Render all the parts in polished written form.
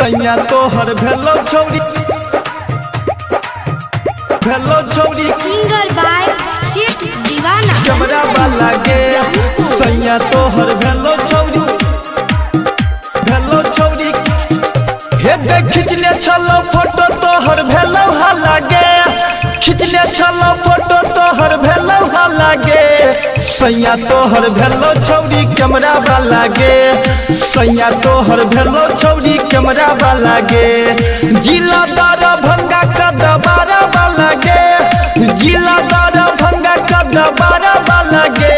सैया तोहर भेलो छौरी सिंगर बाय सेठ दीवाना कैमरा वाला गे सैया तोहर भेलो छौरी हे दे खिचले छलो फोटो तोहर भेलो हाला गे खिचले छलो फोटो तोहर भेलो हाला गे सैया तोहर भेलो छौरी कैमरा वाला गे सैया तोहर भेलो छौरी कैमरा वाला गे जिला दरभंगा का दबारा वाला गे जिला दरभंगा का दबारा वाला गे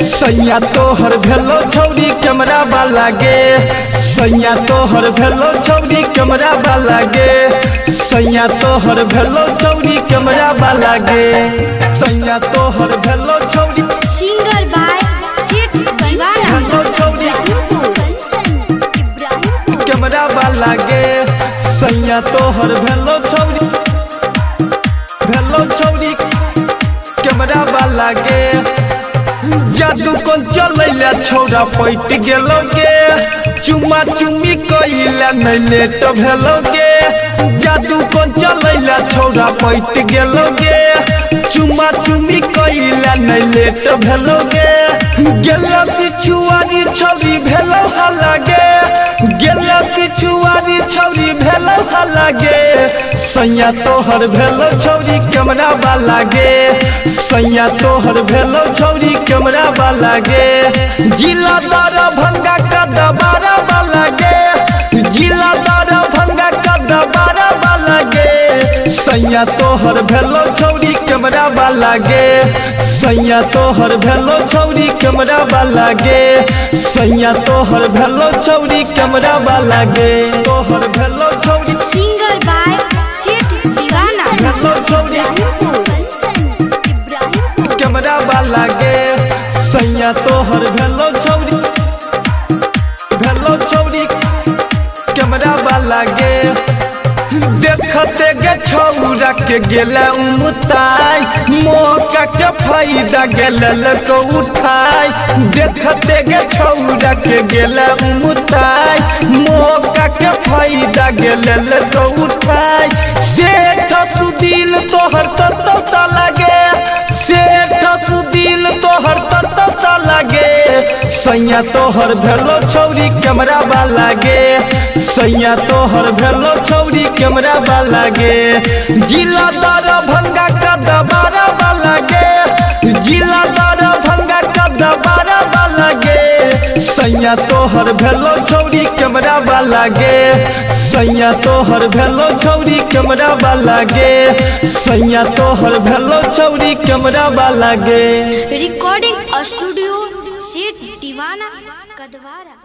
सैया तोहर भेलो छौरी कैमरा वाला गे सैया तोहर भेलो छौरी कैमरा वाला गे सैया तोहर भेलो छौरी कैमरा वाला गे सैया तोहर भेलो छौरी सिंगर बाय सेठ दीवाना भेलो छौरी कैमरा वाला गे सैया तोहर भेलो छौरी कैमरा वाला गे जादू कौन चलैला छौरा पैट गेलो गे चुमा चुमी कइला नै लेट भेलो गे जादू कौन चलैला छौरा पैट गेलो गे चुमा चुमी कइला नै लेट भेलो गे गेलो पिछुआरी छौरी भेलो हाला गे गेलो पिछुआरी छौरी भेलो हाला गे सैया तोहर भेलो छौरी कैमरा वाला गे सैया तोहर भेलो छौरी कैमरा वाला गे जिला दरभंगा का दबारा वाला गे जिला दरभंगा का दबारा वाला गे सैया तोहर भेलो छौरी कैमरा वाला गे सैया तोहर भेलो छौरी कैमरा वाला गे सैया तोहर भेलो छौरी कैमरा वाला गे तोहर भेलो छौरी सिंगर बाय सेठ दीवाना भेलो छौरी कैमरा वाला गे सैया तोहर भेलो छौरी कैमरा वाला गे देखते गे छौरा के गेला उमताई मौका के फायदा गेल को उठाई देखते गे छौरा के गेला उमताई मौका के फायदा गेल को उठाई सेठ सुदिल तोहर तत्ता लगे सेठ सुदिल तोहर तत्ता लगे सैया तोहर भेलो छौरी कैमरा वाला गे सैया तोहर भेलो छौरी कैमरा वाला गे जिला दरभंगा का दबारा वाला गे जिला दरभंगा का दबारा वाला गे सैया तोहर भेलो छौरी कैमरा वाला गे सैया तोहर भेलो छौरी कैमरा वाला गे सैया तोहर भेलो छौरी कैमरा वाला गे रिकॉर्डिंग स्टूडियो सेठ दीवाना कदवारा।